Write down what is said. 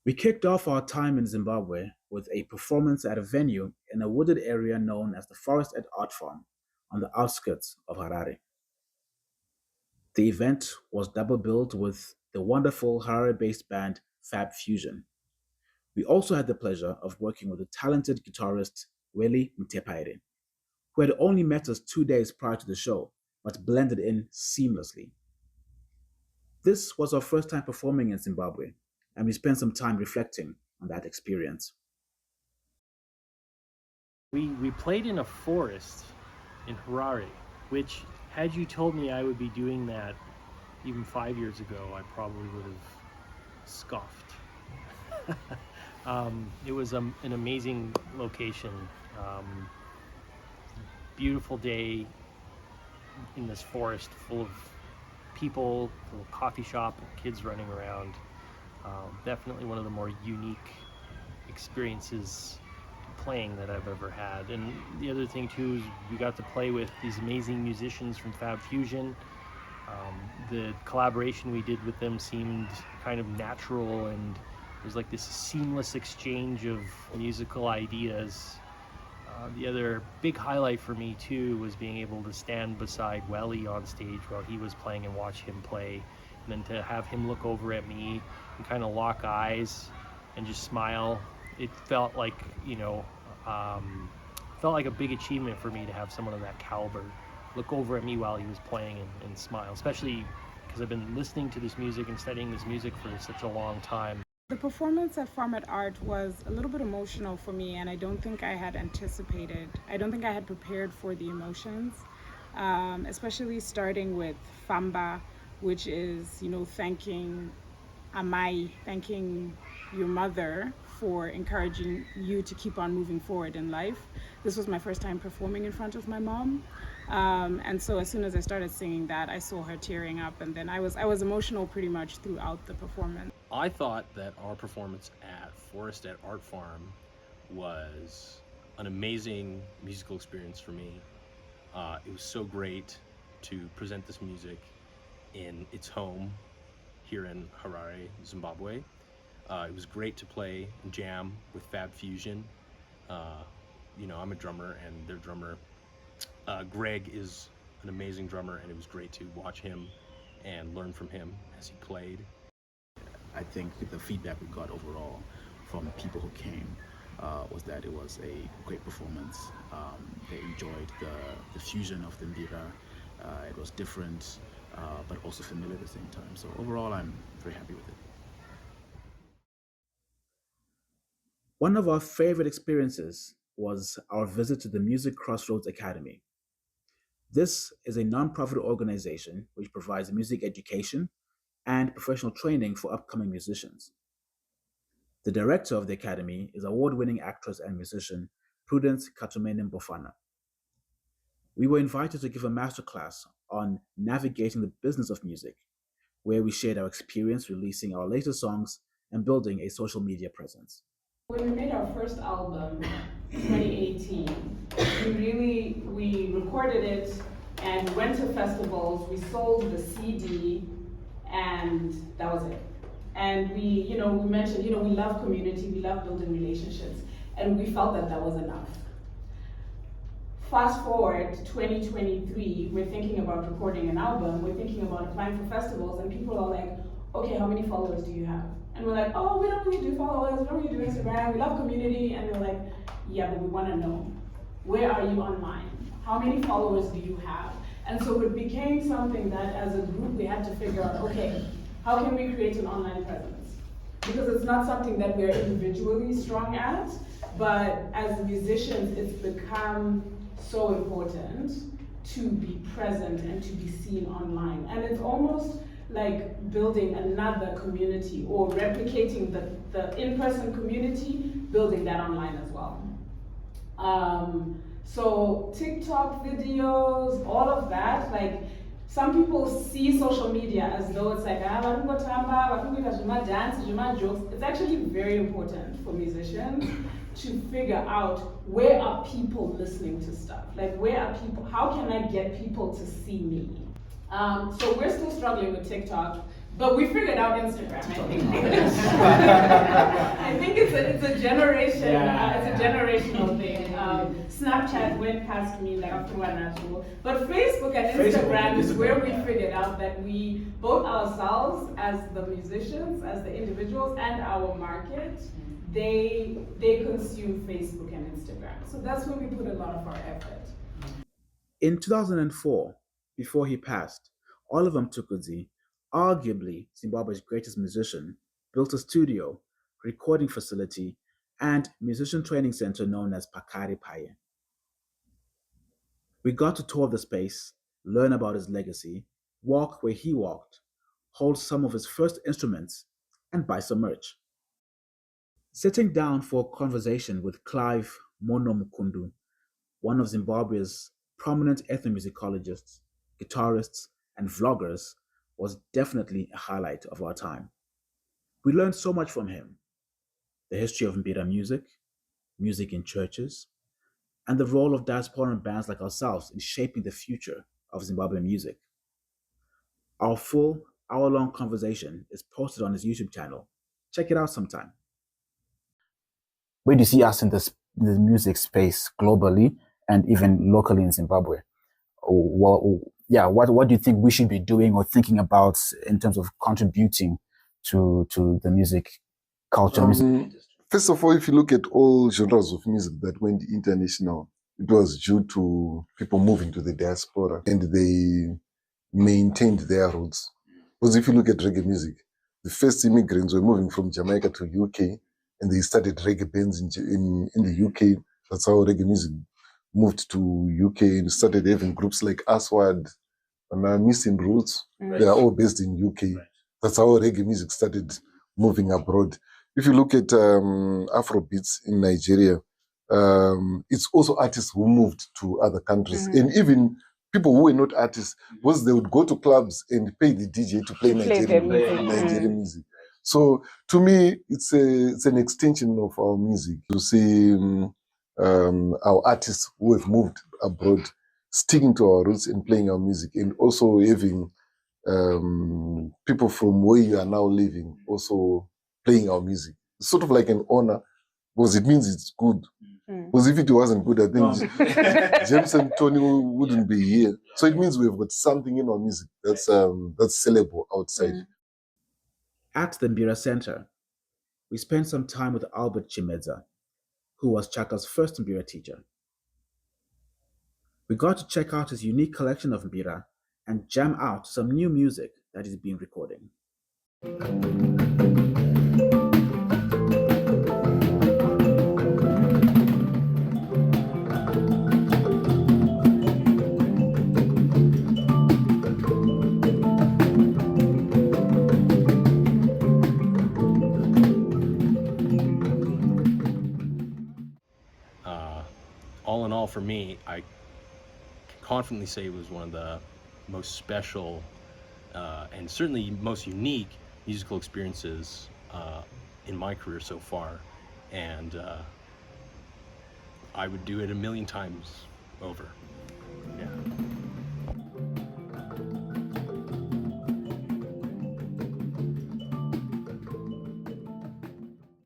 We kicked off our time in Zimbabwe with a performance at a venue in a wooded area known as the Forest at Art Farm on the outskirts of Harare. The event was double billed with the wonderful Harare based band Fab Fusion. We also had the pleasure of working with the talented guitarist Willie Mtepaire, who had only met us 2 days prior to the show, but blended in seamlessly. This was our first time performing in Zimbabwe, and we spent some time reflecting on that experience. We played in a forest in Harare, which, had you told me I would be doing that even 5 years ago, I probably would have scoffed. It was an amazing location. Um, Beautiful day in this forest full of people, little coffee shop, kids running around. Definitely one of the more unique experiences playing that I've ever had. And the other thing too is we got to play with these amazing musicians from Fab Fusion. The collaboration we did with them seemed kind of natural, and it was like this seamless exchange of musical ideas. The other big highlight for me too was being able to stand beside Welly on stage while he was playing and watch him play, and then to have him look over at me and kind of lock eyes and just smile. It felt like, felt like a big achievement for me to have someone of that caliber look over at me while he was playing and smile, especially because I've been listening to this music and studying this music for such a long time. The performance at Farm at Art was a little bit emotional for me, and I don't think I had anticipated, I don't think I had prepared for the emotions, especially starting with Famba, which is, thanking Amai, thanking your mother for encouraging you to keep on moving forward in life. This was my first time performing in front of my mom. And so as soon as I started singing that, I saw her tearing up, and then I was emotional pretty much throughout the performance. I thought that our performance at Forest at Art Farm was an amazing musical experience for me. It was so great to present this music in its home here in Harare, Zimbabwe. It was great to play and jam with Fab Fusion. I'm a drummer, and their drummer, Greg, is an amazing drummer, and it was great to watch him and learn from him as he played. I think the feedback we got overall from people who came was that it was a great performance. They enjoyed the fusion of the Mbira. It was different, but also familiar at the same time. So overall, I'm very happy with it. One of our favorite experiences was our visit to the Music Crossroads Academy. This is a nonprofit organization which provides music education and professional training for upcoming musicians. The director of the academy is award winning actress and musician Prudence Katomene Mbofana. We were invited to give a masterclass on navigating the business of music, where we shared our experience releasing our latest songs and building a social media presence. When we made our first album, 2018, we recorded it and we went to festivals, we sold the CD, and that was it. And we mentioned, we love community, we love building relationships, and we felt that that was enough. Fast forward 2023, we're thinking about recording an album, we're thinking about applying for festivals, and people are like, okay, how many followers do you have? And we're like, oh, we don't really do followers, we don't really do Instagram, we love community, and they're like, yeah, but we want to know, where are you online? How many followers do you have? And so it became something that as a group we had to figure out, okay, how can we create an online presence? Because it's not something that we're individually strong at, but as musicians, it's become so important to be present and to be seen online. And it's almost like building another community or replicating the in-person community, building that online as well. So TikTok videos, all of that, like some people see social media as though it's like, dance, jokes. It's actually very important for musicians to figure out where are people listening to stuff? Like where are people, how can I get people to see me? So we're still struggling with TikTok, But we figured out Instagram. I think. I think it's a generation. It's a generational thing. Snapchat went past me like after one natural, but Facebook and Instagram is where we figured out that we both ourselves as the musicians, as the individuals, and our market, they consume Facebook and Instagram. So that's where we put a lot of our effort. In 2004, before he passed, Oliver Mtukudzi, arguably Zimbabwe's greatest musician, built a studio, recording facility, and musician training center known as Pakari Paye. We got to tour the space, learn about his legacy, walk where he walked, hold some of his first instruments, and buy some merch. Sitting down for a conversation with Clive Mukundu, one of Zimbabwe's prominent ethnomusicologists, guitarists, and vloggers, was definitely a highlight of our time. We learned so much from him: the history of Mbira music, music in churches, and the role of diasporan bands like ourselves in shaping the future of Zimbabwean music. Our full hour-long conversation is posted on his YouTube channel. Check it out sometime. Where do you see us in the music space globally and even locally in Zimbabwe? What do you think we should be doing or thinking about in terms of contributing to the music culture? First of all, if you look at all genres of music that went international, it was due to people moving to the diaspora and they maintained their roots. Because if you look at reggae music, the first immigrants were moving from Jamaica to UK and they started reggae bands in the UK. That's how reggae music moved to UK and started having groups like Aswad and Missing Roots. Right. They are all based in UK. Right. That's how reggae music started moving abroad. If you look at Afrobeats in Nigeria, it's also artists who moved to other countries. And even people who were not artists, because they would go to clubs and pay the DJ to play Nigerian music. So to me, it's an extension of our music. To see our artists who have moved abroad sticking to our roots and playing our music, and also having people from where you are now living also playing our music. It's sort of like an honor, because it means it's good. Because if it wasn't good, I think James and Tony wouldn't be here. So it means we've got something in our music that's sellable outside. At the Mbira Center, we spent some time with Albert Chimedza, who was Chaka's first Mbira teacher. We got to check out his unique collection of Mbira and jam out some new music that he's been recording. All in all, for me, I can confidently say it was one of the most special and certainly most unique musical experiences in my career so far, and I would do it a million times over.